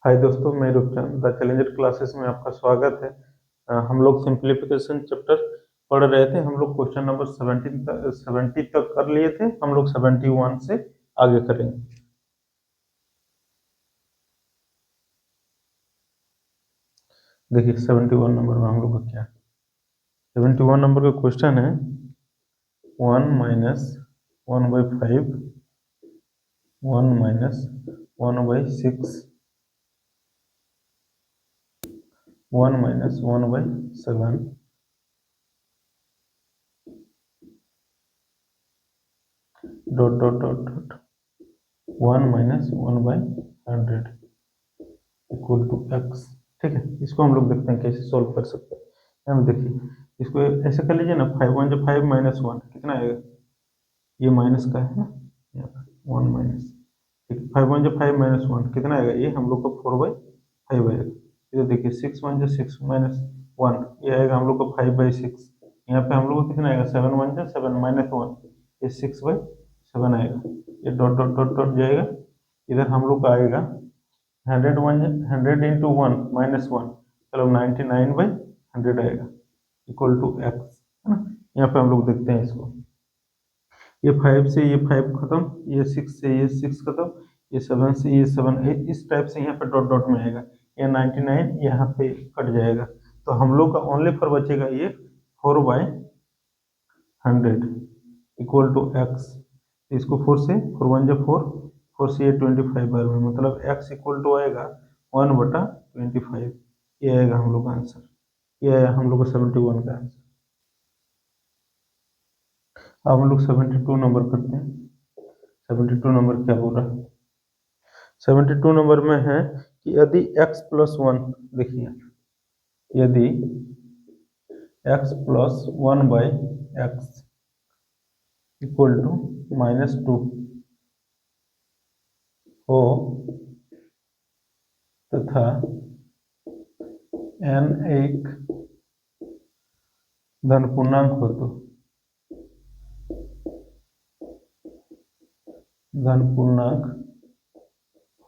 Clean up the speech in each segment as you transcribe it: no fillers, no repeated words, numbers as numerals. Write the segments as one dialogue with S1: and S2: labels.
S1: हाय दोस्तों, मैं Roopchand the challenger classes में आपका स्वागत है। हम लोग सिंप्लीफिकेशन चैप्टर पढ़ रहे थे। हम लोग क्वेश्चन नंबर 70 तक कर लिए थे। हम लोग 71 से आगे करेंगे। देखिए 71 नंबर में हम लोग का क्या है। 71 नंबर का क्वेश्चन है 1 minus 1/5 1 minus 1/6 1 minus 1/7 dot dot dot dot 1 minus 1/100 equal to x. ठीक है, इसको हम लोग देखते हैं कैसे सॉल्व कर सकते हैं। यहाँ में देखिए, इसको ऐसे कर लीजिए ना, 5 1 5 माइनस 1 कितना आएगा। ये माइनस का है ना, यहाँ पर 1 माइनस, ठीक, 5 1 5 माइनस 1 कितना आएगा। ये हम लोग का 4/5 आएगा। इधर देखिए 6 1 6 माइनस 1, ये आएगा हम लोग का 5/6। यहाँ पे हम लोग को कितना आएगा, 7 1 7 माइनस 1, ये 6/7 आएगा। ये डॉट डॉट डॉट डॉट जाएगा। इधर हम लोग का आएगा 100 माइनस 1, चलो 99/100 आएगा इक्वल टू एक्स, है ना। यहाँ पे हम लोग देखते हैं इसको, ये 5 से ये 5 खत्म, ये 6 से ये 6 खत्म, ये 7 से ये 7, इस टाइप से यहाँ पे डॉट डॉट में आएगा। ये 99 यहाँ पे कट जाएगा, तो हम लोग का ओनली फॉर बचेगा ये 4/100 इक्वल टू एक्स। इसको 4 से 4 1 4, 4 से ये 25 बार में, मतलब x इक्वल टू आएगा 1/25। ये आएगा हम लोग का आंसर। ये आया हम लोग का 71 का आंसर। अब हम लोग 72 नंबर करते हैं। 72 नंबर क्या बोल रहा है। 72 नंबर में है कि यदि x प्लस 1, देखिए यदि x plus 1/x equal to -2 हो तथा n एक धन पूर्णांक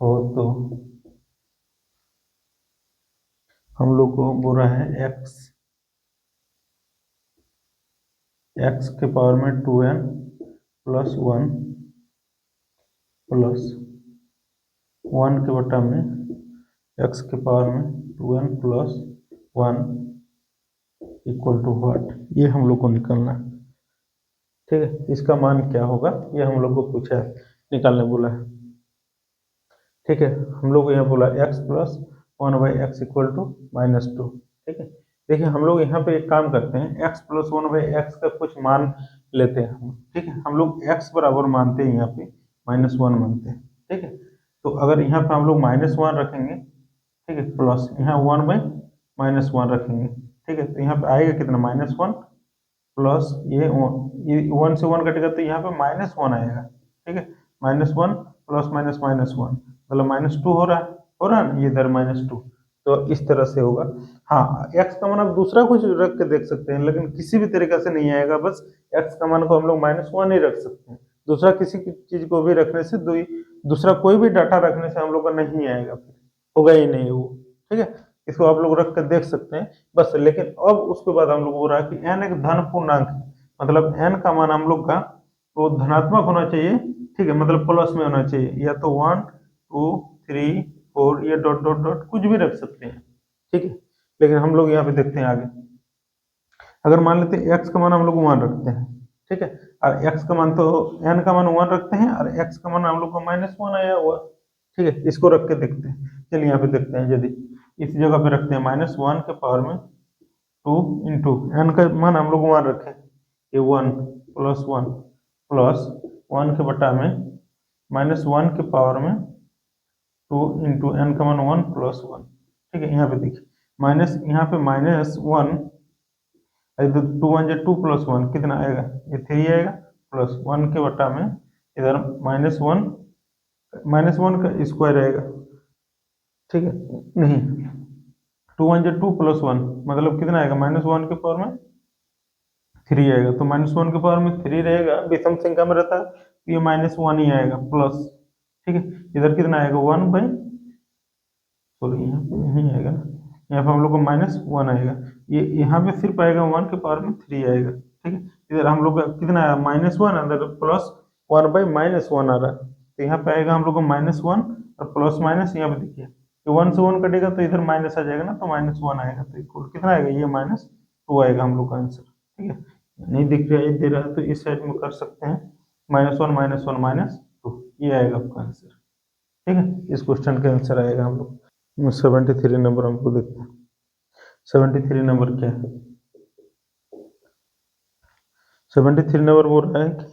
S1: हो तो हम लोग को बोल रहा है x के पावर में 2n प्लस 1 प्लस 1 के बटा में x के पावर में 2n plus 1 equal to what, ये हम लोग को निकालना है। ठीक है, इसका मान क्या होगा ये हम लोग को पूछा है, निकालने बोला है। ठीक है, हम लोग को यहाँ बोला x plus 1/x equal to -2। ठीक है, देखिए हम लोग यहाँ पे एक काम करते हैं, x प्लस 1/x का कुछ मान लेते हैं हम। ठीक है, हम लोग x बराबर मानते हैं, यहाँ पे -1 मानते हैं। ठीक है, तो अगर यहाँ पे हम लोग -1 रखेंगे, ठीक है, प्लस यहाँ 1/-1 रखेंगे। ठीक है, तो यहाँ पे आएगा कितना, -1 प्लस ये 1 से 1 कटेगा तो यहाँ पे -1 आएगा। ठीक है, -1 प्लस -1 मतलब -2 हो रहा है ना, ये इधर -2, तो इस तरह से होगा। हाँ, x का मान आप दूसरा कुछ रख के देख सकते हैं, लेकिन किसी भी तरीके से नहीं आएगा, बस x का मान को हम लोग -1 ही रख सकते हैं। दूसरा किसी चीज को भी रखने से, दूसरा कोई भी डाटा रखने से हम लोग का नहीं आएगा, फिर होगा ही नहीं वो। ठीक है, इसको आप लोग रख कर देख सकते हैं बस। लेकिन अब उसके बाद हम लोग बोल रहा है कि n एक धन पूर्णांक है, मतलब n का मान हम लोग का तो धनात्मक होना चाहिए। ठीक है, मतलब प्लस में होना चाहिए, या तो 1 2 3 4, ये डॉट डॉट डॉट कुछ भी रख सकते हैं। ठीक है, लेकिन हम लोग यहाँ पे देखते हैं आगे, अगर मान लेते हैं x का मान हम लोग 1 रखते हैं। ठीक है, और x का मान तो n का मान 1 रखते हैं, और x का मान हम लोग को -1 आया हुआ। ठीक है, इसको रख के देखते हैं। चलिए यहाँ पे देखते हैं, यदि इस जगह पे रखते हैं -1 के पावर में 2 इंटू n का मान हम लोग 1 रखें, ये 1 प्लस 1 प्लस 1 के बटा में -1 के पावर में 2 इंटू n का मान 1 प्लस 1। ठीक है, यहाँ पे देखिए माइनस, यहाँ पे -1, इधर 2 1 2 प्लस 1 कितना आएगा, ये 3 आएगा, प्लस 1 के बटा में इधर -1 का स्क्वायर आएगा। ठीक है, नहीं, 2 1 2 प्लस 1 मतलब कितना आएगा, -1 के पावर में 3 आएगा, तो -1 के पावर में 3 रहेगा, विषम संख्या में रहता है तो ये -1 ही आएगा प्लस। ठीक है, इधर कितना आएगा, 1 सॉरी यहाँ पे नहीं आएगा ना, यहाँ पे हम लोग को -1 आएगा, ये यहाँ पे सिर्फ आएगा 1 के पावर में 3 आएगा, ठीक है। इधर हम लोग का कितना आया -1, अंदर +1/-1 आ रहा है, तो यहाँ पे आएगा हम लोग को -1 और प्लस माइनस यहाँ पे देखिए, 1 से 1 कटेगा तो इधर माइनस आ जाएगा ना, तो -1 आएगा, तो इक्वल कितना आएगा, ये -2 आएगा हम लोग का आंसर, ठीक है। नहीं दिख रहा है, दे रहा है तो इस साइड में कर सकते हैं, -1 -1 -2, ये आएगा आपका आंसर, ठीक है। इस क्वेश्चन का आंसर आएगा हम लोग 73 नंबर। हमको देखते हैं 73 नंबर क्या है। 73 नंबर बोल रहा है कि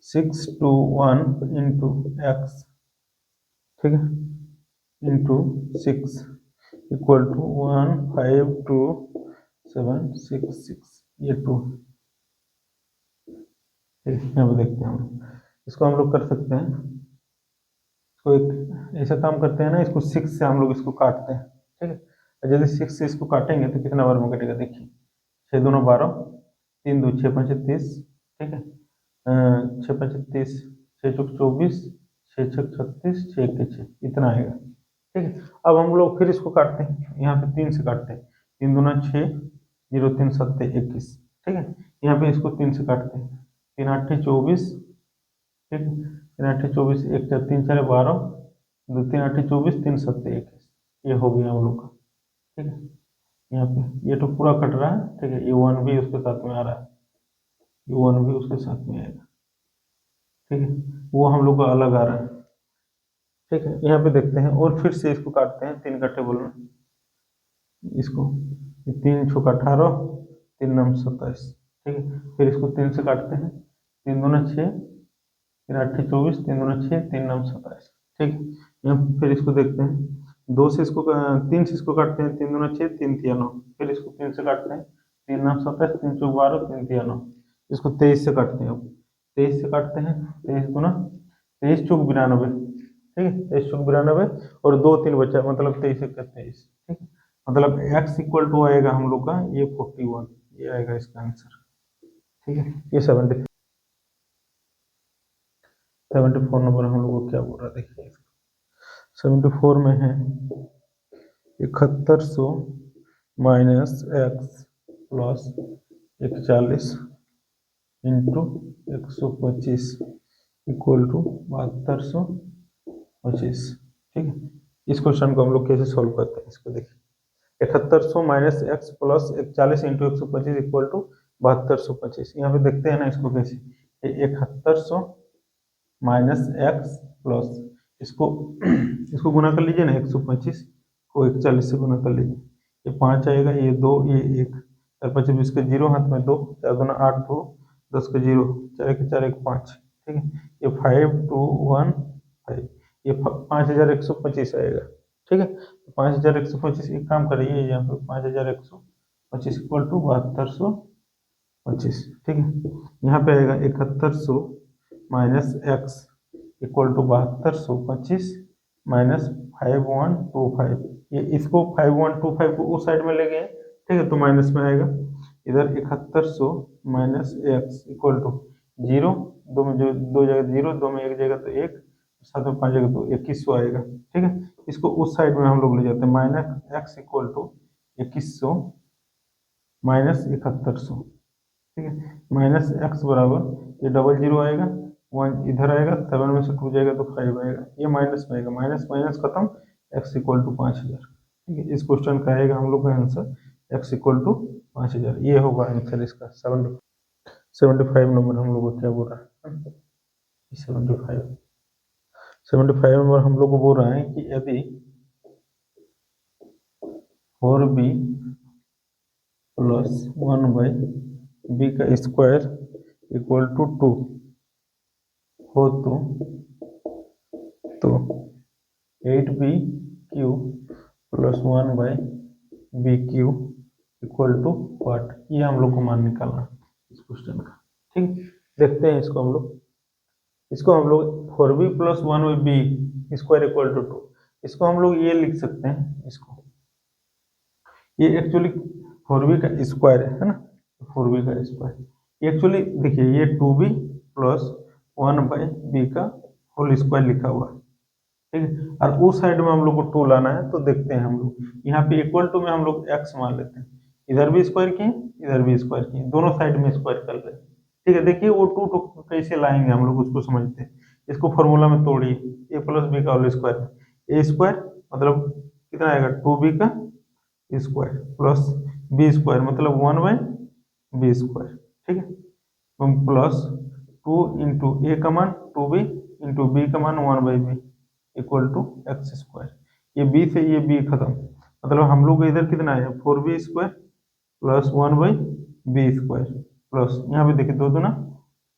S1: 6 to 1 into x, ठीक है, इंटू 6 इक्वल टू 1 5 2 7 6 6, ये 2, ठीक है। यहाँ पे देखते हैं हम इसको, हम लोग कर सकते हैं इसको, एक ऐसा काम करते हैं ना, इसको 6 से हम लोग इसको काटते हैं, ठीक है। और यदि 6 से इसको काटेंगे तो कितना बार में कटेगा, देखिए 6 दूना 12, 3 2 6 5 30, ठीक है, 6 5 30, 6 चौक 24, 6 6 36, 6 1 6, इतना आएगा, ठीक है। अब हम लोग फिर इसको काटते हैं, यहाँ पे 3 से काटते हैं, 3 दूना 6, 0 3 7 21, ठीक है। यहाँ पे इसको 3 से काटते हैं, 3 8 24, ठीक है, 3 8 24, 1 4 3 4 12, 2 3 8 24, 3 7 21, ये हो गया हम लोग का, ठीक है। यहाँ पे ये तो पूरा कट रहा है, ठीक है, ये 1 भी उसके साथ में आ रहा है, ये 1 भी उसके साथ में आएगा, ठीक है, वो हम लोग का अलग आ रहा है, ठीक है। यहाँ पे देखते हैं और फिर से इसको काटते हैं 3 का टेबल में, इसको 3 छक्का 18, 3 9 27, ठीक है। फिर इसको 3 से काटते हैं, 3 दूना 6, 3 8 24, 3 दूना 6, 3 9 27, ठीक है। यहाँ फिर इसको देखते हैं, 2 से इसको 3 से इसको काटते हैं, 3 दूना 6, 3 3 9, फिर इसको 3 से काटते हैं, 3 9 27, 3 चौक 12, 3 3 9, इसको 23 से काटते हैं। अब 23 से काटते हैं, 23 दूना 23 चौक 92, ठीक है, 23 चौक 92, और 2 3 बचा, मतलब 23 1 23, ठीक है। मतलब x इक्वल टू आएगा हम लोग का ये 41, ये आएगा इसका आंसर, ठीक है। ये 74 नंबर हम लोग को क्या बोल रहा है, देखिए 74 में है 7100 minus x plus 41 into 125 equal to 7225, ठीक है। इस क्वेश्चन को हम लोग कैसे सॉल्व करते हैं, इसको देखिए, 7100 minus x plus 41 into 125 equal to 7225, यहाँ पे देखते हैं ना इसको कैसे, 7100 माइनस एक्स प्लस इसको इसको गुना कर लीजिए ना, 125 को 41 से गुना कर लीजिए, ये 5 आएगा, ये 2, ये 1, 4 5 20 के 0 हाथ में 2, 4 दूना 8, 2 10 के 0, 4 1 4 1 5, ठीक है। ये 5 2 1 5, ये 5125 आएगा, ठीक है। 5125, एक काम करिए यहाँ पे 5125 इक्वल टू 7225, ठीक है। यहाँ पे आएगा 7100 minus x equal to 7225 minus 5125, ये इसको 5125 को उस साइड में ले गए, ठीक है, तो माइनस में आएगा। इधर 7100 माइनस एक्स इक्वल टू 0, 2 में जो 2 जगह 0, 2 में 1 जगह तो 1, 7 में 5 जगह तो 2100 आएगा, ठीक है। इसको उस साइड में हम लोग ले जाते हैं, minus x equal to 2100 minus 7100, ठीक है, माइनस एक्स बराबर ये डबल 0 आएगा, 1 इधर आएगा, 7 में से 2 जाएगा तो 5 आएगा, ये माइनस में आएगा, माइनस माइनस खत्म, एक्स इक्वल टू 5000, ठीक है। इस क्वेश्चन का आएगा हम लोग का आंसर एक्स इक्वल टू 5000, ये होगा आंसर इसका। 75 नंबर हम लोग को क्या बोल रहा है, 75 नंबर हम लोग को बोल रहा है कि यदि 4b प्लस 1/b का स्क्वायर इक्वल टू 2 हो तो 8b cube plus 1/b cube equal to what, ये हम लोग को मान निकालना इस क्वेश्चन का, ठीक। देखते हैं इसको हम लोग, 4b plus 1/b square equal to 2, इसको हम लोग ये लिख सकते हैं, इसको ये एक्चुअली 4b का स्क्वायर है ना, 4b का स्क्वायर एक्चुअली देखिए, ये 2b प्लस 1/b का होल स्क्वायर लिखा हुआ है, ठीक है। और उस साइड में हम लोग को 2 लाना है, तो देखते हैं हम लोग यहाँ पे इक्वल टू में हम लोग x मान लेते हैं, इधर भी स्क्वायर किए इधर भी स्क्वायर किए, दोनों साइड में स्क्वायर कर रहे हैं। ठीक है, देखिए वो 2 तो कैसे लाएंगे हम लोग उसको समझते हैं। इसको फॉर्मूला में तोड़िए, a प्लस बी का होल स्क्वायर, ए स्क्वायर मतलब कितना आएगा 2b का स्क्वायर प्लस बी स्क्वायर मतलब 1/b स्क्वायर। ठीक है, प्लस 2 इंटू ए का मान 2b इंटू बी का मान 1/b equal to x square. ये b से ये b खत्म, मतलब हम लोग को इधर कितना है 4b square plus 1/b square plus यहाँ पे देखिए 2 दूना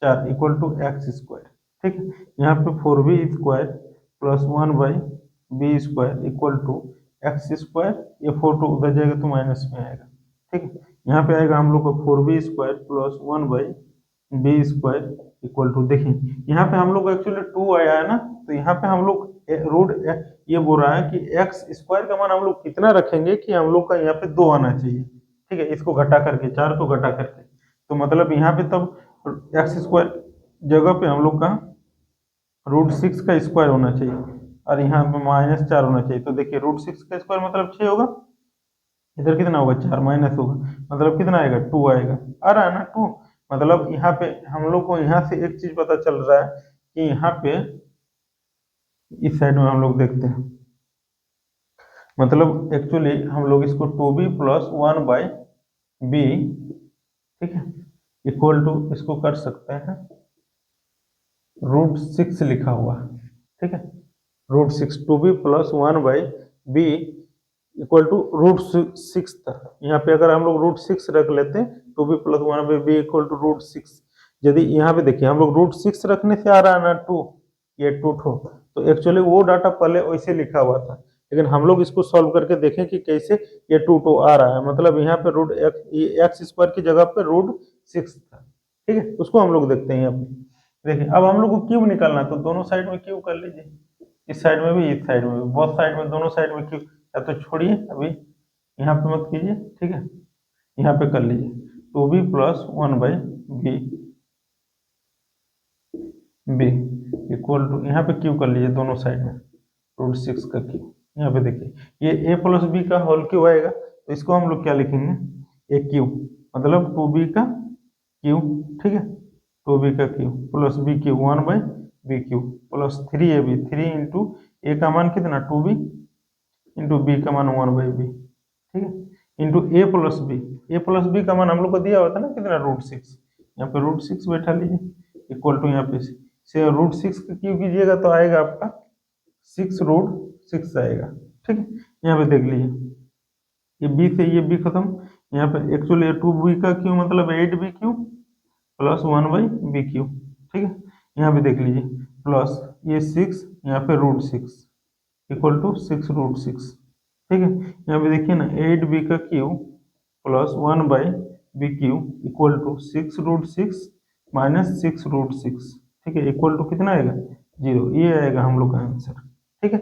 S1: 4 इक्वल टू एक्स स्क्वायर। ठीक है, यहाँ पे 4b square plus 1/b square equal to x square, ये 4 तो उधर जाएगा तो माइनस में आएगा। ठीक है, यहाँ पे आएगा हम लोग को 4b square plus 1/b square equal to, देखिए यहाँ पे हम लोग एक्चुअली 2 आया है ना, तो यहाँ पे हम लोग रूट ये बोल रहा है कि एक्स स्क्वायर का मान हम लोग कितना रखेंगे कि हम लोग का यहाँ पे 2 आना चाहिए। ठीक है, इसको घटा करके 4 को घटा करके, तो मतलब यहाँ पे तब एक्स स्क्वायर जगह पे हम लोग का √6 का स्क्वायर होना चाहिए और यहाँ पे -4 होना चाहिए। तो देखिए √6 का स्क्वायर मतलब 6 होगा, इधर कितना होगा 4 माइनस होगा, मतलब कितना आएगा 2 आएगा। आ रहा है ना 2, मतलब यहाँ पे हम लोग को यहाँ से एक चीज पता चल रहा है कि यहाँ पे इस साइड में हम लोग देखते हैं, मतलब एक्चुअली हम लोग इसको 2b प्लस 1/b, ठीक है, इक्वल टू इसको कर सकते हैं √6 लिखा हुआ। ठीक है, √6 2b plus 1/b equal to √6 था। यहाँ पे अगर हम लोग √6 रख लेते हैं 2b plus 1/b equal to √6, यदि यहाँ पे देखिए हम लोग √6 रखने से आ रहा है ना 2, ये 2 ठो, तो एक्चुअली वो डाटा पहले वैसे लिखा हुआ था, लेकिन हम लोग इसको सॉल्व करके देखें कि कैसे ये 2 टू आ रहा है, मतलब यहाँ पे एक्स स्क्वायर की जगह पे √6 था। ठीक है, उसको हम लोग देखते हैं यहाँ पे। देखिए अब हम लोग को क्यूब निकालना है, तो दोनों साइड में क्यूब कर लीजिए, इस साइड में भी इस साइड में भी, बहुत साइड में दोनों साइड में क्यूब, या तो छोड़िए अभी यहाँ पे मत कीजिए। ठीक है, यहाँ पे कर लीजिए 2b plus 1/b equal to, यहाँ पे क्यूब कर लीजिए दोनों साइड में √6 का क्यूब। यहाँ पे देखिए ये a प्लस बी का होल क्यूब आएगा, तो इसको हम लोग क्या लिखेंगे ए क्यूब, मतलब 2b का क्यूब। ठीक है, 2b का cube plus b cube 1/b cube plus 3ab, 3 into A का मान कितना 2b इंटू बी का मान 1/b। ठीक है, इंटू ए प्लस बी का मान हम लोग को दिया हुआ था ना कितना √6, यहाँ पे √6 बैठा लीजिए इक्वल टू यहाँ पे से √6 का क्यूब कीजिएगा तो आएगा आपका 6√6 आएगा। ठीक है, यहाँ पे देख लीजिए ये b से ये b खत्म, यहाँ पे एक्चुअली 2b का क्यूब मतलब 8b cube plus 1/b cube. ठीक है, यहाँ पे देख लीजिए प्लस ये 6 यहाँ पे √6 इक्वल टू 6√6। ठीक है, यहाँ पे देखिए ना 8b का cube plus 1/b cube equal to 6√6 minus 6√6। ठीक है, इक्वल टू कितना आएगा 0, ये आएगा हम लोग का आंसर। ठीक है,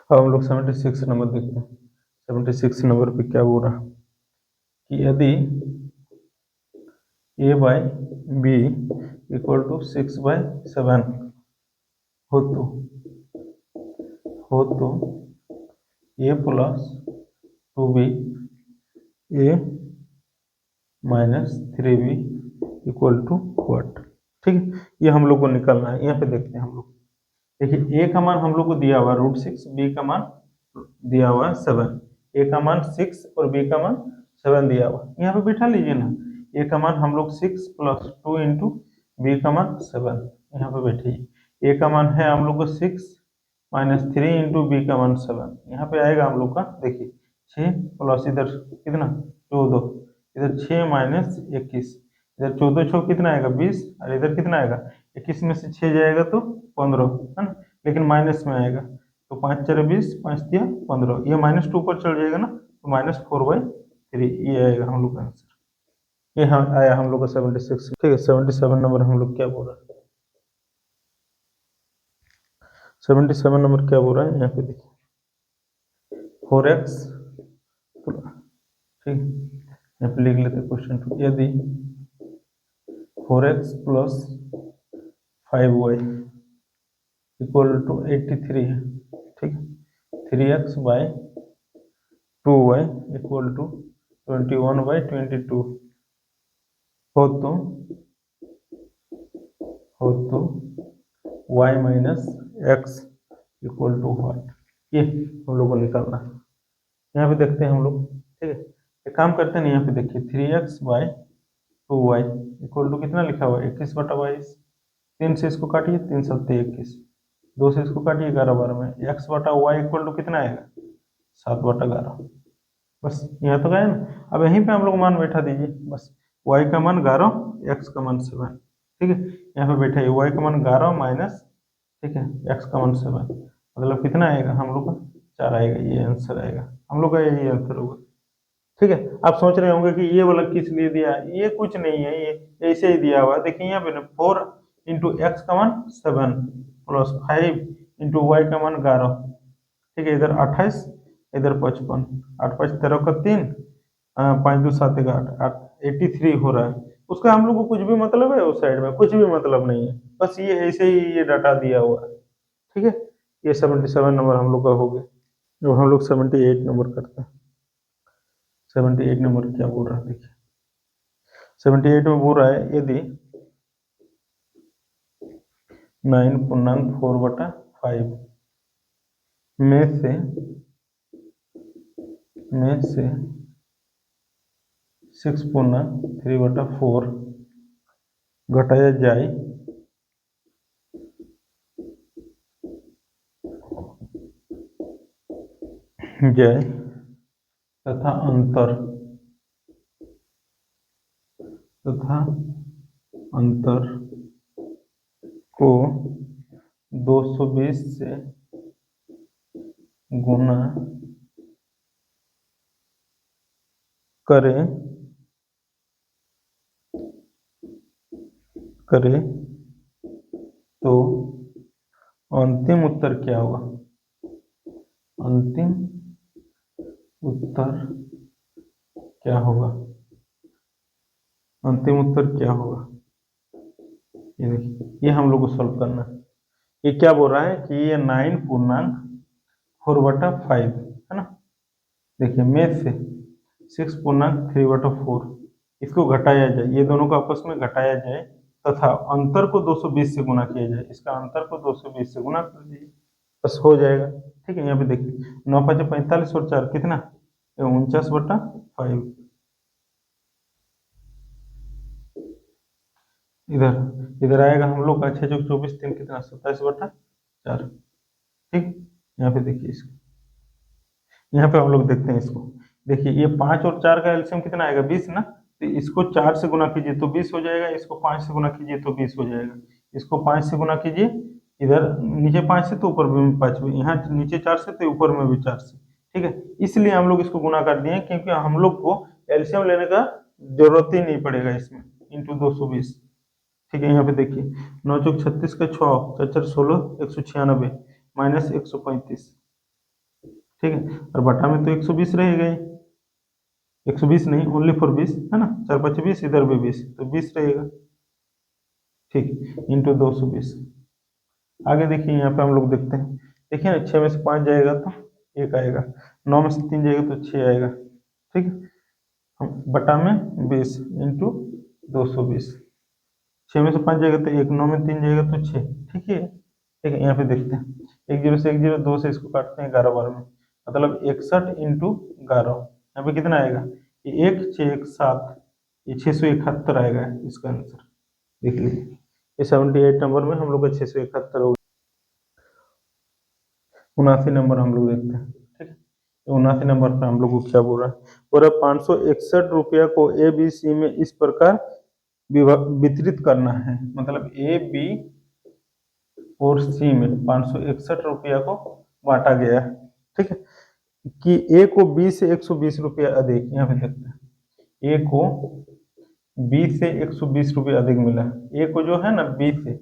S1: अब हम लोग 76 नंबर देखते हैं। 76 नंबर पे क्या बोल रहा कि यदि a/b इक्वल टू 6/7 हो तो a plus 2b a minus 3b equal to what. ठीक है, ये हम लोग को निकालना है। यहाँ पे देखते हैं हम लोग, देखिए a का मान हम लोग को दिया हुआ √6, b का मान दिया हुआ 7, a का मान 6 और b का मान 7 दिया हुआ, यहाँ पे बिठा लीजिए ना, a का मान हम लोग 6 प्लस 2 इंटू बी का मान 7, यहाँ पे बैठिए a का मान है हम लोग को 6 माइनस 3 इंटू बी का मान 7, यहाँ पे आएगा हम लोग का देखिए 6 प्लस इधर कितना 14, इधर 6 माइनस 21, इधर 14 छो कितना आएगा 20, और इधर कितना आएगा 21 में से 6 जाएगा तो 15 है ना, लेकिन माइनस में आएगा, तो 5 4 20, 5 दिया 15, ये -2 पर चल जाएगा ना, तो -4/3 ये आएगा हम लोग का आंसर। ये हाँ आया हम लोग का 76। ठीक है, 77 नंबर हम लोग क्या बोल रहा है, 77 नंबर क्या बोल रहा है यहाँ पे देखिए 4x, ठीक, यहाँ पे लिख लेते क्वेश्चन 2, यदि 4x plus 5y equal to 83 है, ठीक है। 3x/2y इक्वल टू 21/22 हो तो y minus x equal to what, ये हम लोग को निकालना है। यहाँ पे देखते हैं हम लोग, ठीक है। एक काम करते हैं, यहाँ पे देखिए 3x/2y इक्वल टू कितना लिखा हुआ है, 21/22। 3 से इसको काटिए, 3 7 21, 2 से इसको काटिए, 11 में x/y इक्वल टू कितना आएगा, 7/11। बस यहाँ तो गया ना। अब यहीं पे हम लोग मान बैठा दीजिए, बस y का मान 11, x का मान 7, ठीक है। यहाँ पे बैठा है y का मान 11 माइनस, ठीक है, x का मान 7, मतलब कितना आएगा हम लोग का, 4 आएगा। ये आंसर आएगा हम लोग का, यही आंसर होगा, ठीक है। आप सोच रहे होंगे कि ये वाला किस लिए दिया, ये कुछ नहीं है, ये ऐसे ही दिया हुआ है। देखिए यहाँ पे 4 इंटू एक्स का मान 7 प्लस 5 इंटू वाई का मान 11, ठीक है। इधर 28, इधर 55, 8 5 13 का 3, 5 2 7 8, 83 हो रहा है। उसका हम लोग को कुछ भी मतलब है, उस साइड में कुछ भी मतलब नहीं है, बस ये ऐसे ही ये डाटा दिया हुआ है, ठीक है। ये 77 नंबर हम लोग का हो गया। अब हम लोग 78 नंबर करते हैं। 78 नंबर क्या बोल रहा है, देखिए 78 में बोल रहा है, यदि 9.4/5 में से 6.3/4 घटाया जाए तथा अंतर को 220 से गुना करें तो अंतिम उत्तर क्या होगा, अंतिम उत्तर क्या होगा, अंतिम उत्तर क्या होगा, ये देखिए, ये हम लोग को सॉल्व करना है। ये क्या बोल रहा है कि ये 9.4/5 है ना। देखिए में से 6.3/4 इसको घटाया जाए, ये दोनों को आपस में घटाया जाए तथा अंतर को 220 से गुना किया जाए। इसका अंतर को 220 से गुना कर दीजिए, बस हो जाएगा, ठीक है। यहाँ पे देखिए 9 5 45 और 4 कितना, 49/5। इधर इधर आएगा हम लोग का 6 चौक 24, 3 कितना, 27/4, ठीक। यहाँ पे देखिए इसको, यहाँ पे हम लोग देखते हैं इसको, देखिए ये 5 और 4 का एलसीएम कितना आएगा, 20 ना। तो इसको 4 से गुना कीजिए तो 20 हो जाएगा, इसको 5 से गुना कीजिए तो 20 हो जाएगा, इसको 5 से गुना कीजिए, इधर नीचे 5 से तो ऊपर में 5, यहाँ नीचे 4 से तो ऊपर में भी 4 से, ठीक है। इसलिए हम लोग इसको गुना कर दिए, क्योंकि हम लोग को एलसीएम लेने का जरूरत ही नहीं पड़ेगा इसमें, इंटू 220, ठीक है। यहाँ पे देखिए 9 चौक 36 का 6, 4 4 16, 196 माइनस 135, ठीक है। और बटा में तो 120 रहेगा ही, 120 नहीं, ओनली फॉर 20 है ना, 4 5 20, इधर भी 20, तो 20 रहेगा, ठीक, इंटू 220। आगे देखिए यहाँ पे हम लोग देखते हैं, देखिए ना 6 में से 5 जाएगा तो 1 आएगा, 9 में से 3 जाएगा तो 6 आएगा, ठीक है। हम बटा में 20 इंटू 220, 6 में से 5 जाएगा तो 1, 9 में 3 जाएगा तो 6, ठीक है। ठीक है, यहाँ पे देखते हैं, 1 0 से 1 0, 2 से इसको काटते हैं 11 बार में, मतलब 61 इंटू 11, यहाँ पे कितना आएगा, ये 1 6 1 7, ये 671 आएगा इसका आंसर, देख लीजिए। ये 78 नंबर में हम लोग का 671 होगा। 79 नंबर हम लोग देखते हैं, ठीक है। 79 नंबर पर हम लोग को क्या बोल रहा है, बोल रहा है 561 रुपया को ए बी सी में इस प्रकार वितरित करना है, मतलब ए बी और सी में 561 रुपया को बांटा गया है, ठीक है। कि ए को बी से 120 रुपया अधिक, यहाँ पे देखते हैं, ए को बी से 120 रुपया अधिक मिला, ए को जो है ना बी से,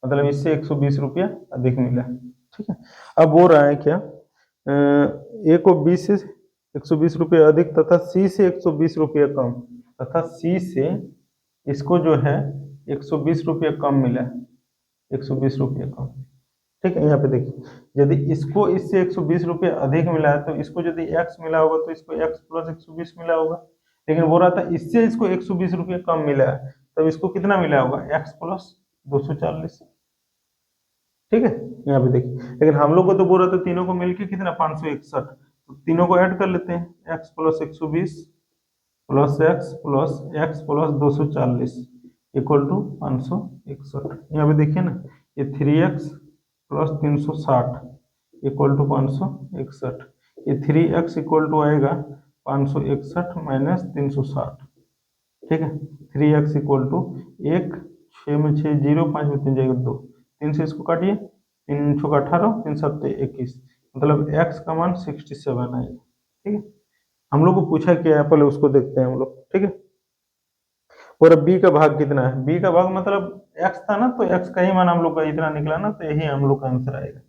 S1: मतलब इससे 120 रुपया अधिक मिला, ठीक है। अब हो रहा है क्या, ए को बी से 120 रुपया अधिक तथा सी से 120 रुपया कम, तथा सी से इसको जो है 120 रुपया कम मिला, 120 रुपया कम, ठीक है, यहाँ पे देखिए यदि इसको इससे 120 रुपये अधिक मिला है तो इसको यदि x मिला होगा तो इसको x प्लस 120 मिला होगा, लेकिन बोल रहा था इससे इसको 120 रुपये कम मिला है तब इसको कितना मिला होगा x प्लस 240। ठीक है, यहाँ पे देखिए, लेकिन हम लोग को तो बोल रहा था तीनों को मिलके कितना 561, तो तीनों को ऐड कर लेते हैं, x plus 120 plus x plus 240 equal to 561। यहाँ पे देखिए ना, ये 3x प्लस 360 इक्वल टू 561, ये 3x इक्वल टू आएगा 561 माइनस 360। ठीक है, 3x इक्वल टू 1, 6 में 6 0, 5 में 3 जाएगा 2, 3 से इसको काटिए, 3 छः 18, 3 7 21, मतलब x का मान 67 आएगा। ठीक है, हम लोग को पूछा क्या है पहले उसको देखते हैं हम लोग। ठीक है, और b का भाग कितना है, b का भाग मतलब x था ना, तो x का ही मान हम लोग का इतना निकला ना, तो यही हम लोग का आंसर आएगा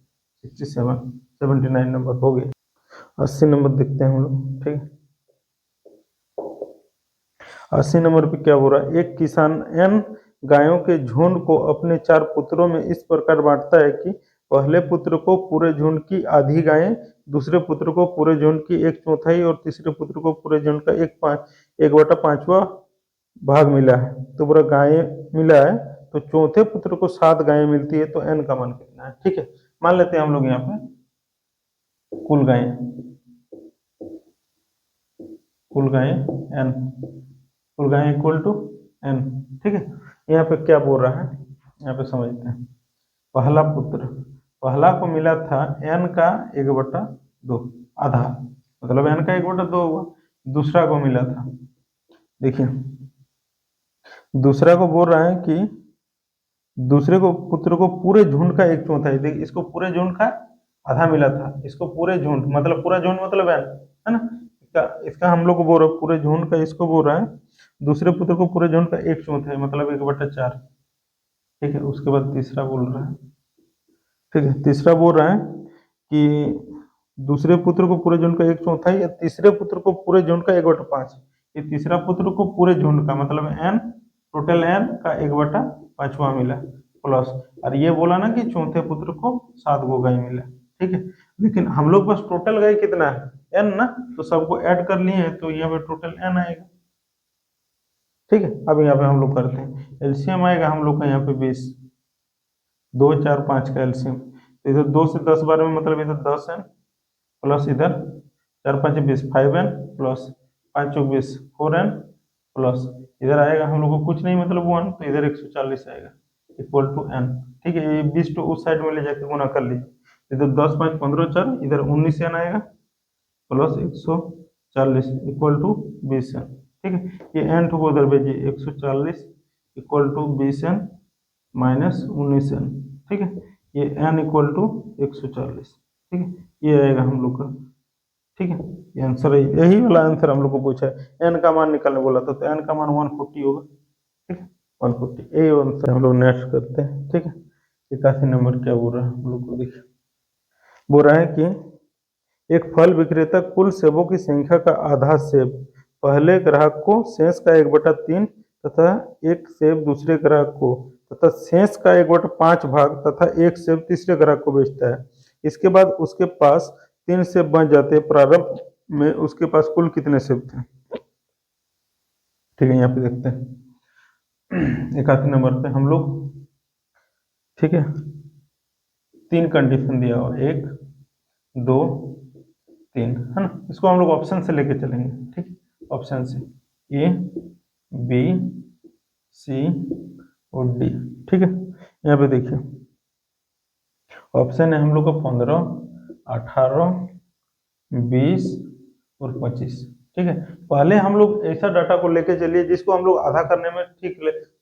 S1: 67, 79 नंबर हो गया। 80 नंबर देखते हैं हम लोग। ठीक है, 80 नंबर पे क्या हो रहा है, एक किसान n गायों के झुंड को अपने 4 पुत्रों में इस प्रकार बांटता है कि पहले पुत्र को पूरे झुंड की आधी गायें, दूसरे पुत्र को पूरे झुंड की 1/4 और तीसरे पुत्र को पूरे झुंड का 1/5वां भाग मिला है। तो पूरा गायें मिला है, तो चौथे पुत्र को 7 गायें मिलती है, तो n का मान कितना है। ठीक है, मान लेते हैं हम लोग यहाँ पे कुल गायें n, कुल गायें इक्वल टू n। ठीक है, यहाँ पे क्या बोल रहा है, यहाँ पे समझते हैं। पहला पुत्र, पहला को मिला था n का 1/2 आधा, मतलब n का 1/2 हुआ। दूसरा को मिला था, देखिए दूसरा को बोल रहा है कि दूसरे को पुत्र को पूरे झुंड का 1/4, देखिए इसको पूरे झुंड का आधा मिला था, इसको पूरे झुंड मतलब पूरा झुंड मतलब n है ना, इसका हम लोग को बोल रहा है पूरे झुंड का, इसको बोल रहा है दूसरे पुत्र को पूरे झुंड का 1/4 मतलब 1/4। ठीक है, उसके बाद तीसरा बोल रहा है, ठीक है तीसरा बोल रहा है कि दूसरे पुत्र को पूरे झुंड का 1/4 या तीसरे पुत्र को पूरे झुंड का 1/5, ये तीसरा पुत्र को पूरे झुंड का मतलब n, टोटल n का 1/5वां मिला प्लस, और ये बोला ना कि चौथे पुत्र को 7 गो गाय मिला। ठीक है, लेकिन हम लोग पास टोटल गाय कितना है n ना, तो सबको ऐड कर लिए हैं तो यहाँ पे टोटल n आएगा। ठीक है, अब यहाँ पे हम लोग करते हैं एलसीएम आएगा हम लोग का यहाँ पे 20, 2 4 5 का एलसीएम, तो इधर 2 से 10 बार में मतलब इधर 10n प्लस इधर 4 5 20 5n प्लस 5 चौक 20 4n प्लस इधर आएगा हम लोग को कुछ नहीं मतलब 1, तो इधर 140 आएगा इक्वल टू n। ठीक है, ये 20 तो उस साइड में ले जाकर गुना कर लीजिए, इधर 10 5 15 4, इधर 19n आएगा प्लस 140 इक्वल टू 20n। ठीक है, ये n को उधर भेजिए, 140 equal to 20n minus 19n। ठीक है, ये n इक्वल टू 140। ठीक है, ये आएगा हम लोग का। ठीक है, ये आंसर है, यही वाला आंसर हम लोग को पूछा है, n का मान निकालने बोला था, तो n का मान 140 होगा। ठीक है, 140 यही आंसर हम लोग नेक्स्ट करते हैं। ठीक है, 81 नंबर क्या बोल रहा है हम लोग को देखिए, बोल रहा है कि एक फल विक्रेता कुल सेबों की संख्या का आधा सेब पहले ग्राहक को, शेष का 1/3 तथा एक सेब दूसरे ग्राहक को, तथा शेष का 1/5 भाग तथा एक सेब तीसरे ग्राहक को बेचता है। इसके बाद उसके पास 3 सेब बच जाते हैं, प्रारंभ में उसके पास कुल कितने सेब थे। ठीक है, यहाँ पे देखते हैं 81 नंबर पे हम लोग, ठीक है 3 कंडीशन दिया हुआ, 1 2 3 है ना, इसको हम लोग ऑप्शन से लेके चलेंगे। ठीक, ऑप्शन से ए बी सी और डी। ठीक है, यहाँ पे देखिए ऑप्शन है हम लोग का 15 18 20 और 25। ठीक है, पहले हम लोग ऐसा डाटा को लेके चलिए जिसको हम लोग आधा करने में ठीक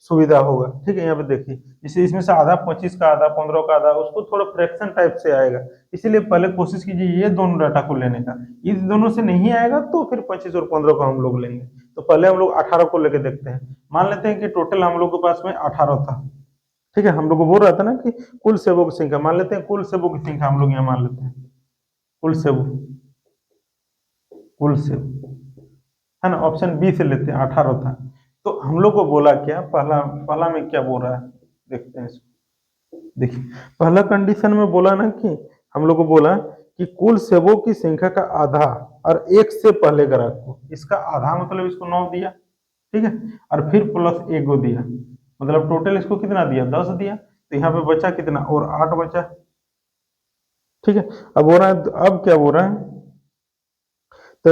S1: सुविधा होगा। ठीक है, यहाँ पे देखिए इसे इसमें से आधा 25 का आधा 15 का आधा, उसको थोड़ा फ्रैक्शन टाइप से आएगा, इसीलिए पहले कोशिश कीजिए ये दोनों डाटा को लेने का, इस दोनों से नहीं आएगा तो फिर 25 और 15 को हम लोग लेंगे। तो पहले हम लोग 18 को लेके देखते हैं, मान लेते हैं कि टोटल हम लोग के पास में 18 था। ठीक है, हम लोग को बोल रहा था ना कि कुल सेबों की संख्या, मान लेते हैं कुल सेबों की संख्या हम लोग यहाँ मान लेते हैं, कुल सेब है ना, ऑप्शन बी से लेते हैं 18 था। तो हम लोग को बोला क्या, पहला में क्या बोल रहा है देखते हैं इसको, देखिए पहला कंडीशन में बोला ना कि हम लोग को बोला कि कुल सेवों की संख्या का आधा और एक से पहले ग्राहक को, इसका आधा मतलब इसको 9 दिया, ठीक है, और फिर प्लस एक को दिया, मतलब टोटल इसको कितना दिया 10 दिया, तो यहाँ पे बचा कितना और 8 बचा, ठीक है। अब हो रहा है, अब क्या हो रहा है, तो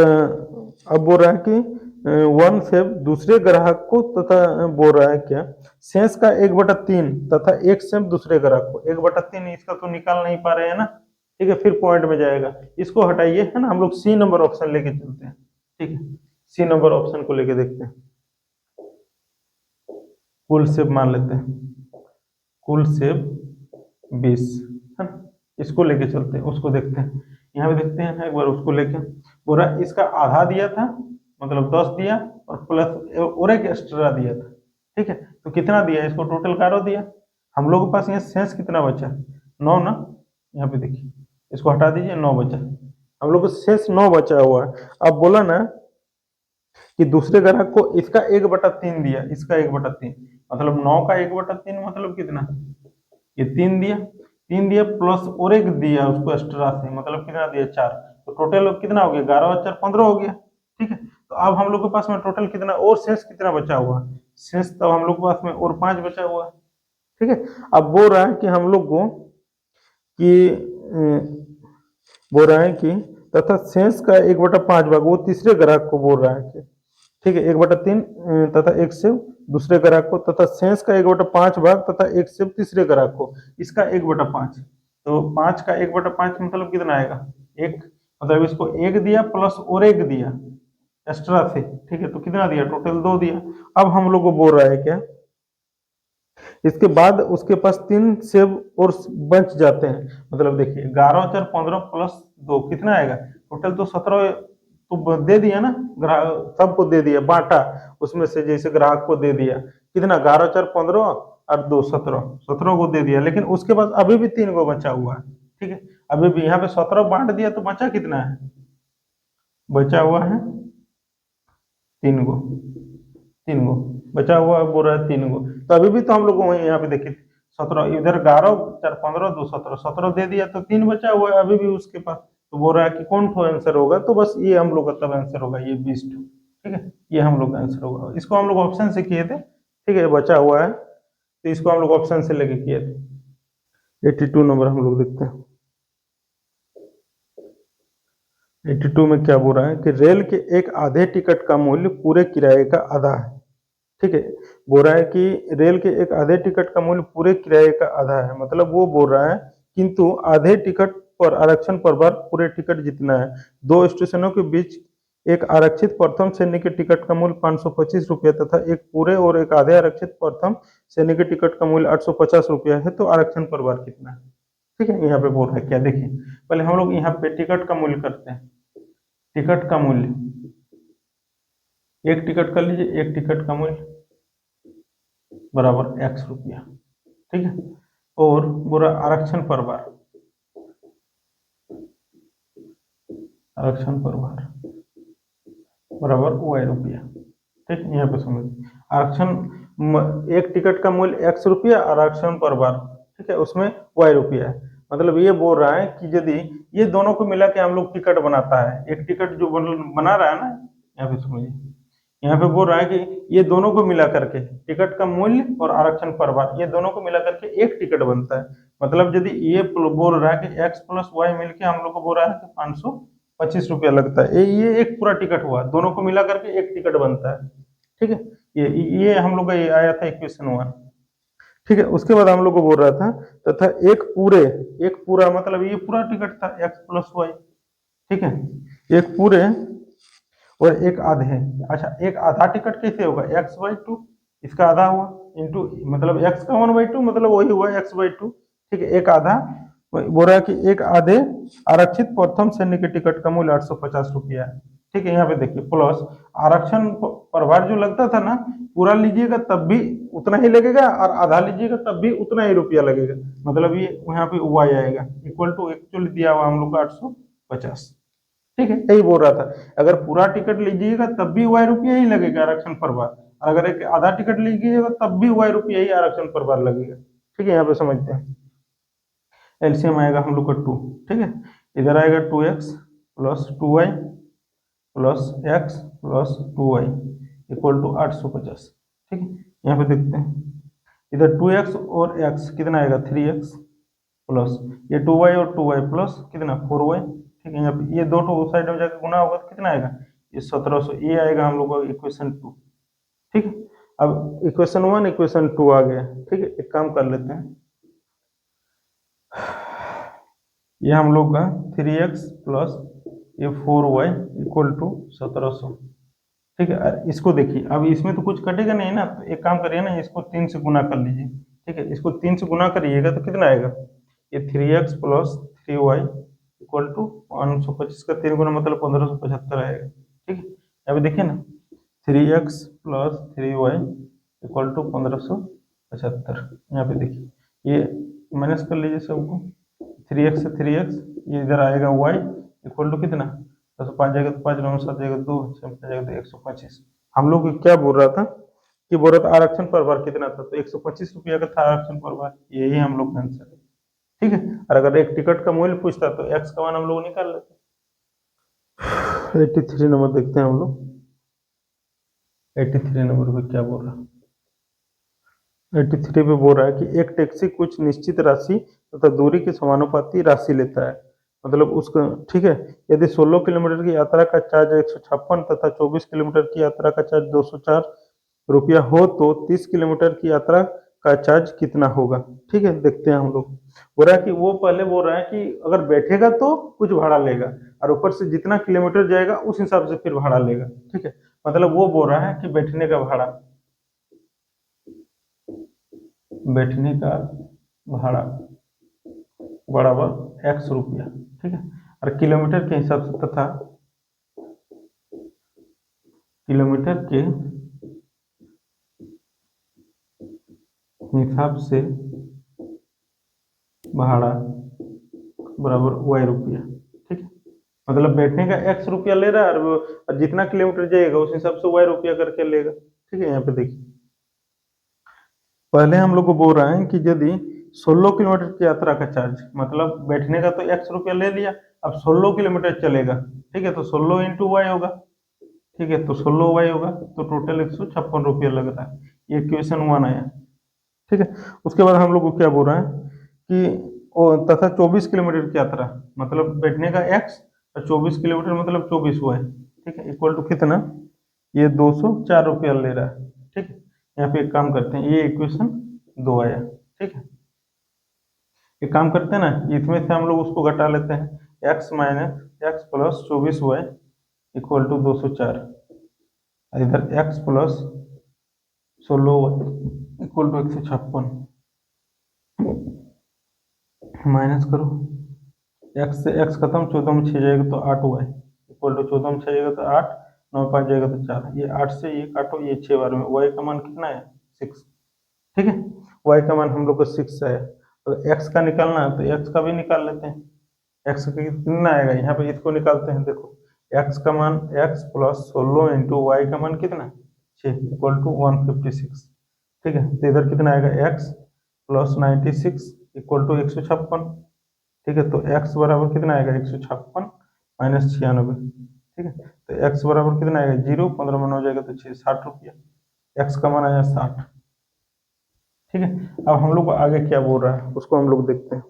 S1: अब बोल रहा है कि वन सेव दूसरे ग्राहक को तथा बोल रहा है क्या शेष का 1/3 तथा एक सेव दूसरे ग्राहक को, 1/3 इसका तो निकाल नहीं पा रहे हैं ना, ठीक है, फिर पॉइंट में जाएगा, इसको हटाइए, है ना, हम लोग सी नंबर ऑप्शन लेके चलते हैं, ठीक है, सी नंबर ऑप्शन को लेके देखते हैं, कुल सेव मान लेते हैं, कुल सेव 20, है ना, इसको लेके चलते हैं, उसको देखते हैं, यहाँ पे देखते हैं एक बार उसको लेके, बोला इसका आधा दिया था, मतलब 10 दिया और प्लस और एक एक्स्ट्रा दिया था, ठीक है, तो कितना दिया इसको टोटल कारो दिया, हम लोग के पास यहाँ शेष कितना बचा 9 ना, यहाँ पे देखिए इसको हटा दीजिए 9 बचा, हम लोग को शेष 9 बचा हुआ है। अब बोला ना कि दूसरे ग्राहक को इसका 1/3 दिया, इसका 1/3 मतलब 9 का 1/3 मतलब कितना, ये 3 दिया, 3 दिया प्लस और एक दिया उसको एक्स्ट्रा से, मतलब कितना दिया 4, तो टोटल कितना हो गया 11 और 4 15 हो गया, ठीक है। तो अब हम लोग के पास में टोटल कितना और शेष कितना बचा हुआ, शेष तो हम लोग के पास में और 5 बचा हुआ है, ठीक है। अब बोल रहा है कि हम लोग को कि बोल रहा है कि तथा शेष का 1/5 भाग वो तीसरे ग्राहक को बोल रहा है कि, ठीक है, 1/3 तथा एक सेव दूसरे ग्राहक को तथा शेष का 1/5 भाग तथा एक सेव तीसरे ग्राहक को, इसका 1/5, तो 5 का 1/5 मतलब कितना आएगा एक, मतलब इसको एक दिया प्लस और एक दिया एक्स्ट्रा से, ठीक है, तो कितना दिया टोटल 2 दिया। अब हम लोग को बोल रहा है क्या, इसके बाद उसके पास 3 सेव और बच जाते हैं, मतलब देखिए 11 4 15 प्लस 2 कितना आएगा टोटल, तो 17 तो दे दिया ना, ग्राहक सबको दे दिया, बांटा उसमें से, जैसे ग्राहक को दे दिया कितना 11 4 15 और 2 17, 17 को दे दिया, लेकिन उसके बाद अभी भी 3 को बचा हुआ है, ठीक है, अभी भी यहाँ पे 17 बांट दिया तो बचा कितना है, बचा हुआ है 3 को, 3 को बचा हुआ बोल रहा है 3 को, तो अभी भी तो हम लोग को वही यहाँ पे देखिए 17 इधर 11 4 15 2 17, 17 दे दिया तो 3 बचा हुआ है अभी भी उसके पास, तो बोल रहा है कि कौन सा आंसर होगा, तो बस ये हम लोग का तब आंसर होगा ये 20, ठीक है, ये हम लोग का आंसर होगा, इसको हम लोग ऑप्शन से किए थे, ठीक है, बचा हुआ है तो इसको हम लोग ऑप्शन से लेके किए थे। 82 नंबर हम लोग देखते हैं, 82 में क्या बोल रहा है कि रेल के एक आधे टिकट का मूल्य पूरे किराए का आधा है, ठीक है, बोल रहा है कि रेल के एक आधे टिकट का मूल्य पूरे किराए का आधा है, मतलब वो बोल रहा है किंतु आधे टिकट पर आरक्षण पर बार पूरे टिकट जितना है, दो स्टेशनों के बीच एक आरक्षित प्रथम श्रेणी के टिकट का मूल्य 525 रुपया तथा एक पूरे और एक आधे आरक्षित प्रथम श्रेणी के टिकट का मूल्य 850 रुपया है, तो आरक्षण पर बार कितना है, ठीक है, यहाँ पे बोल रहा है क्या, देखिए पहले हम लोग यहाँ पे टिकट का मूल्य करते हैं, टिकट का मूल्य एक टिकट कर लीजिए, एक टिकट का मूल्य बराबर x रुपया, ठीक है, और बुरा आरक्षण पर बार, आरक्षण पर बार बराबर y रुपया, ठीक, यहाँ पे समझ, आरक्षण एक टिकट का मूल्य x रुपया, आरक्षण पर बार, ठीक है, उसमें y रुपया है, मतलब ये बोल रहा है कि यदि ये दोनों को मिला के हम लोग टिकट बनाता है, एक टिकट जो बना रहा है ना, यहाँ पे समझिए, यहाँ पे बोल रहा है कि ये दोनों को मिला करके टिकट का मूल्य और आरक्षण पर बार ये दोनों को मिला करके एक टिकट बनता है, मतलब यदि ये बोल रहा है कि x प्लस वाई मिलके हम लोग को बोल रहा है कि 525 रुपया लगता है, ये एक पूरा टिकट हुआ, दोनों को मिला करके एक टिकट बनता है, ठीक है, ये हम लोग का ये आया था इक्वेशन 1, ठीक है। उसके बाद हम लोग को बोल रहा था तथा एक पूरा मतलब ये पूरा टिकट था x प्लस वाई, ठीक है, एक पूरे और एक आधे, अच्छा एक आधा टिकट कैसे होगा x/2, इसका आधा हुआ इंटू मतलब x का 1/2 मतलब वही हुआ x/2, ठीक है, एक आधा बोल रहा है कि एक आधे आरक्षित प्रथम श्रेणी के टिकट का मूल्य 850 रुपया है, ठीक है, यहाँ पे देखिए प्लस आरक्षण प्रभार जो लगता था ना, पूरा लीजिएगा तब भी उतना ही लगेगा और आधा लीजिएगा तब भी उतना ही रुपया लगेगा, मतलब ये यहाँ पे y आएगा इक्वल टू एक्चुअली दिया हुआ हम लोग का 850, ठीक है, यही बोल रहा था, अगर पूरा टिकट लीजिएगा तब भी y रुपया ही लगेगा आरक्षण पर बार, अगर एक आधा टिकट लीजिएगा तब भी y रुपया ही आरक्षण पर बार लगेगा, ठीक है, यहाँ पे समझते हैं। एलसीएम आएगा हम लोग का 2, ठीक है। इधर आएगा 2x plus 2y plus x plus 2y equal to 850, ठीक है। यहाँ पे देखते हैं इधर 2x और x कितना आएगा 3x प्लस ये 2y और 2y प्लस कितना 4y, ठीक है। यहाँ पे ये दो तो साइड में जाकर गुना होगा तो कितना आएगा ये 1700, ये आएगा हम लोग का इक्वेशन 2, ठीक है। अब इक्वेशन 1 इक्वेशन 2 आ गया, ठीक है। एक काम कर लेते हैं, ये हम लोग का 3x प्लस ये 4y इक्वल टू 1700, ठीक है। इसको देखिए अब इसमें तो कुछ कटेगा नहीं ना, तो एक काम करिए ना, इसको 3 से गुना कर लीजिए, ठीक है। इसको 3 से गुना करिएगा तो कितना आएगा ये 3x plus 3y equal to 125 का 3 गुना मतलब 1575 आएगा, ठीक है। यहाँ पे देखिए ना 3x plus 3y equal to 1575, यहाँ पे देखिए ये माइनस कर लीजिए सबको, 3x से 3x ये इधर आएगा y इक्वल टू कितना 5 जाएगा तो 5 9 7 जाएगा 2 6 जाएगा तो 125। हम लोग क्या बोल रहा था कि बोल रहा था आरक्षण पर बार कितना था, तो 125 रुपया का था आरक्षण पर बार, यही हम लोग का आंसर है, ठीक है। और अगर एक टिकट का मूल्य पूछता तो x का मान हम लोग निकाल लेते। 83 नंबर देखते हैं हम लोग, 83 नंबर पे क्या बोल रहा है। 83 पे बोल रहा है कि एक टैक्सी कुछ निश्चित राशि तथा दूरी के समानुपाती राशि लेता है, मतलब उसका, ठीक है। यदि 16 किलोमीटर की यात्रा का चार्ज 156 तथा 24 किलोमीटर की यात्रा का चार्ज 204 रुपया हो तो 30 किलोमीटर की यात्रा का चार्ज कितना होगा, ठीक है। देखते हैं हम लोग, बोल रहा है कि वो पहले बोल रहा है कि अगर बैठेगा तो कुछ भाड़ा लेगा और ऊपर से जितना किलोमीटर जाएगा उस हिसाब से फिर भाड़ा लेगा, ठीक है। मतलब वो बोल रहा है कि बैठने का भाड़ा, बैठने का भाड़ा बराबर x रुपया, ठीक है। और किलोमीटर के हिसाब से तथा किलोमीटर के हिसाब से भाड़ा बराबर y रुपया, ठीक है। मतलब बैठने का x रुपया ले रहा है और जितना किलोमीटर जाएगा उस हिसाब से y रुपया करके लेगा, ठीक है। यहाँ पे देखिए पहले हम लोग को बोल रहे हैं कि यदि 16 किलोमीटर की यात्रा का चार्ज, मतलब बैठने का तो x रुपया ले लिया, अब 16 किलोमीटर चलेगा, ठीक है, तो 16 इंटू वाई होगा, ठीक है। तो 16 वाई होगा तो टोटल 156 रुपया लग रहा है, ये इक्वेशन 1 आया, ठीक है। उसके बाद हम लोग को क्या बोल रहा है कि तथा 24 किलोमीटर की यात्रा, मतलब बैठने का x और 24 किलोमीटर मतलब 24 वाई, ठीक है, इक्वल टू कितना ये 204 रुपया ले रहा है, ठीक है। यहाँ पे एक काम करते हैं, ये इक्वेशन 2 आया, ठीक है। एक काम करते हैं ना, इसमें से हम लोग उसको घटा लेते हैं, x minus x plus 24y equal to 204, इधर x plus 16y equal to 156, minus करो, x से x खत्म, 14 में 6 जाएगा तो 8y इक्वल टू 14 में 6 जाएगा तो 8, 9 5 जाएगा तो 4, ये 8 से ये काटो, ये 6 बार में y का मान कितना है 6, ठीक है। y का मान हम लोग को 6 है, तो x का निकालना है तो x का भी निकाल लेते हैं, x का कितना आएगा, यहाँ पे इसको निकालते हैं, देखो x का मान x प्लस 16 इंटू वाई का मान कितना 6 इक्वल टू 156, ठीक है। तो इधर कितना आएगा x प्लस 96 इक्वल टू 156, ठीक है। तो x बराबर कितना आएगा 156 माइनस 96, ठीक है। तो x बराबर कितना आएगा 0, 15 में 9 जाएगा तो 6, 60 रुपया, x का मान आया 60, ठीक है। अब हम लोग आगे क्या बोल रहा है उसको हम लोग देखते हैं।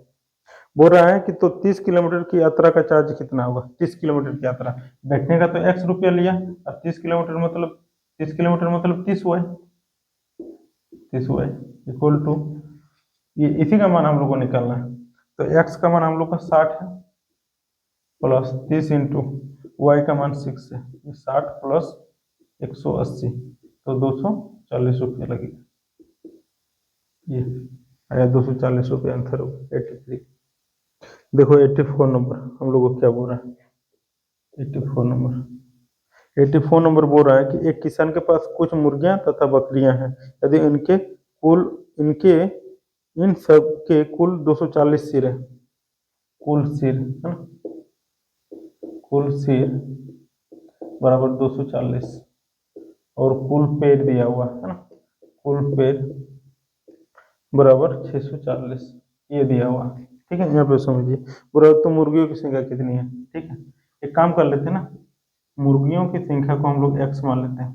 S1: बोल रहा है कि तो 30 किलोमीटर की यात्रा का चार्ज कितना होगा, 30 किलोमीटर की यात्रा, बैठने का तो x रुपया लिया और 30 किलोमीटर मतलब 30 किलोमीटर मतलब 30 वाई, 30 वाई इक्वल टू ये इसी का मान हम लोग को निकालना है, तो x का मान हम लोग का 60 है प्लस 30 इंटू वाई का मान 6 है, 60 प्लस 180 तो 240 रुपया लगेगा, ये आया 240 रुपया आंसर होगा 83। देखो 84 नंबर हम लोग को क्या बोल रहा है, 84 नंबर, 84 नंबर बोल रहा है कि एक किसान के पास कुछ मुर्गियां तथा बकरियां हैं, यदि इनके इन सब के कुल 240 सिर है, कुल सिर है ना, कुल सिर बराबर 240 और कुल पेड़ दिया हुआ है ना, कुल पेड़ बराबर 640 ये दिया हुआ, ठीक है, यहाँ पे समझिए। पूरा तो मुर्गियों की संख्या कितनी है, ठीक है। एक काम कर लेते हैं ना, मुर्गियों की संख्या को हम लोग x मान लेते हैं।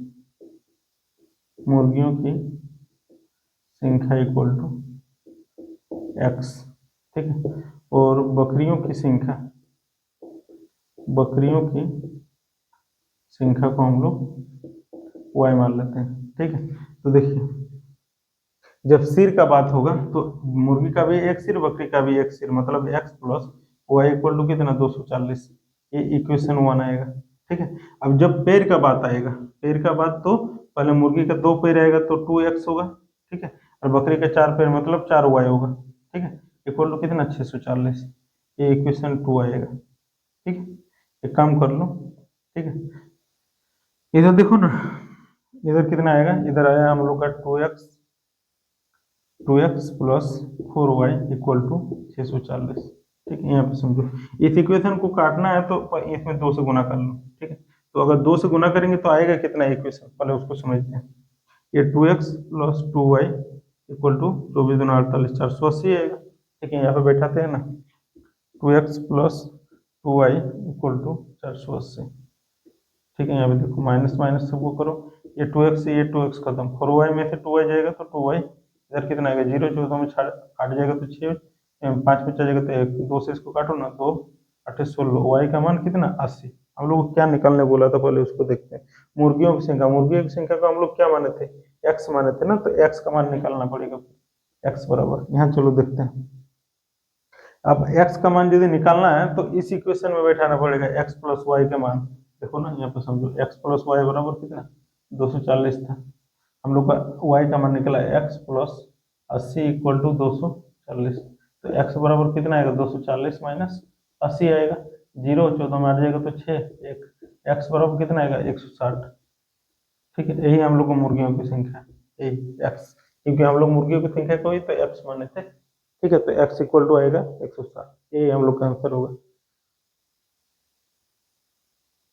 S1: मुर्गियों की संख्या इक्वल टू x, ठीक है। और बकरियों की संख्या को हम लोग y मान लेते हैं, ठीक है। तो देखिए, जब सिर का बात होगा तो मुर्गी का भी एक सिर, बकरी का भी एक सिर, मतलब x plus y equal to कितना 240, ये इक्वेशन 1 आएगा, ठीक है। अब जब पैर का बात आएगा, पैर का बात, तो पहले मुर्गी का 2 पैर आएगा तो 2x होगा, ठीक है। और बकरी का 4 पैर मतलब 4y होगा, ठीक है। इक्वल टू कितना 640, ये इक्वेशन 2 आएगा, ठीक है। एक काम कर लो, ठीक है। इधर देखो ना, इधर कितना आएगा, इधर आया हम लोग का 2x plus 4y equal to 640, ठीक है। यहाँ पे समझो, इस इक्वेशन को काटना है तो इसमें 2 से गुना कर लो, ठीक है। तो अगर 2 से गुना करेंगे तो आएगा कितना इक्वेशन, पहले उसको समझते हैं। ये 2x plus 2y equal to 24 दूना 48, 480 आएगा, ठीक है। यहाँ पे बैठाते हैं ना, 2x plus 2y equal to 480, ठीक है। यहाँ पे देखो, माइनस माइनस सबको करो, ये 2x से ये 2x खत्म, 4y में से 2y जाएगा तो 2y, इधर कितना आएगा 0, 14 में काट जाएगा तो 6, 5 बचा जाएगा तो 1, 2 से इसको काटो ना, 2 8 16, y का मान कितना 80। हम लोग को क्या निकालने बोला था, पहले उसको देखते हैं। मुर्गियों की संख्या, मुर्गियों की संख्या को हम लोग क्या माने थे, x माने थे ना, तो x का मान निकालना पड़ेगा। x बराबर, यहाँ चलो देखते हैं। अब x का मान यदि निकालना है तो इस इक्वेशन में बैठाना पड़ेगा x प्लस वाई का मान। देखो ना, यहाँ पे समझो, x प्लस वाई बराबर कितना 240 था, हम लोग का y का मान निकला x प्लस 80 इक्वल टू 240, तो x बराबर कितना आएगा 240 माइनस 80 आएगा, 0 14 में आ जाएगा तो 6 1, x बराबर कितना आएगा 160, ठीक है। यही हम लोग को मुर्गियों की संख्या, यही x, क्योंकि हम लोग मुर्गियों की संख्या को ही तो x माने थे, ठीक है। तो x इक्वल टू आएगा 160, यही हम लोग का आंसर होगा।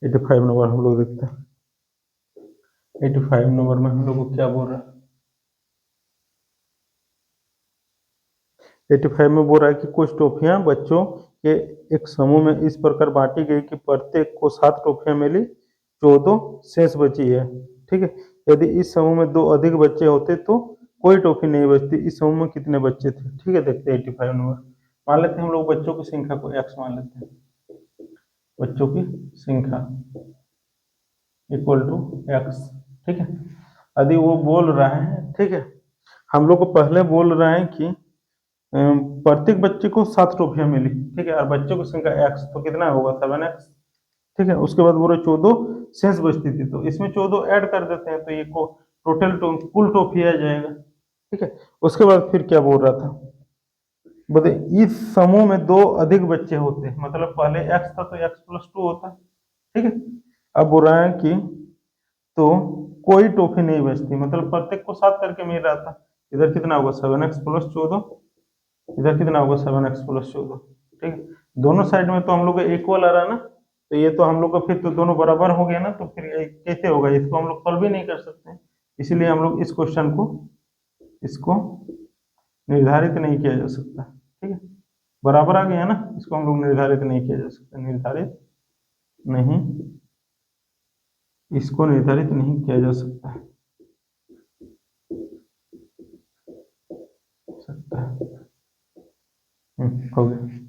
S1: 85 नंबर हम लोग देखते हैं, 85 नंबर में हम लोग को क्या बोल रहा है, 85 में बोल रहा है कि कुछ टॉफियां बच्चों के एक समूह में इस प्रकार बांटी गई कि प्रत्येक को 7 टॉफियां मिली, 14 शेष बची है, ठीक है। यदि इस समूह में 2 अधिक बच्चे होते तो कोई टॉफी नहीं बचती, इस समूह में कितने बच्चे थे, ठीक है। देखते हैं 85 नंबर, मान लेते हैं हम लोग बच्चों की संख्या को x मान लेते हैं, बच्चों की संख्या इक्वल टू x, ठीक है। यदि वो बोल रहा है, ठीक है, हम लोग को पहले बोल रहे हैं कि प्रत्येक बच्चे को 7 टॉफियां मिली, ठीक है, और बच्चों की संख्या x, तो कितना होगा 7x, ठीक है। उसके बाद बोले 14 शेष बचती थी, तो इसमें 14 ऐड कर देते हैं तो ये को टोटल कुल टॉफी आ जाएगा, ठीक है। उसके बाद फिर क्या बोल रहा था, बोले इस समूह में 2 अधिक बच्चे होते, मतलब पहले x था तो x प्लस 2 होता, ठीक है। अब बोल रहा है कि तो कोई टॉफी नहीं बचती, मतलब प्रत्येक को 7 करके मिल रहा था, इधर कितना होगा 7x प्लस 14, इधर कितना होगा 7x प्लस 14, ठीक है। दोनों साइड में तो हम लोग का इक्वल आ रहा है ना, तो ये तो हम लोग का फिर तो दोनों बराबर हो गया ना, तो फिर कैसे होगा, इसको हम लोग सॉल्व भी नहीं कर सकते, इसलिए हम लोग इस क्वेश्चन को, इसको निर्धारित नहीं किया जा सकता, ठीक है। बराबर आ गया ना, इसको हम लोग निर्धारित नहीं किया जा सकता, निर्धारित नहीं, इसको निर्धारित नहीं किया जा सकता है। हो गया।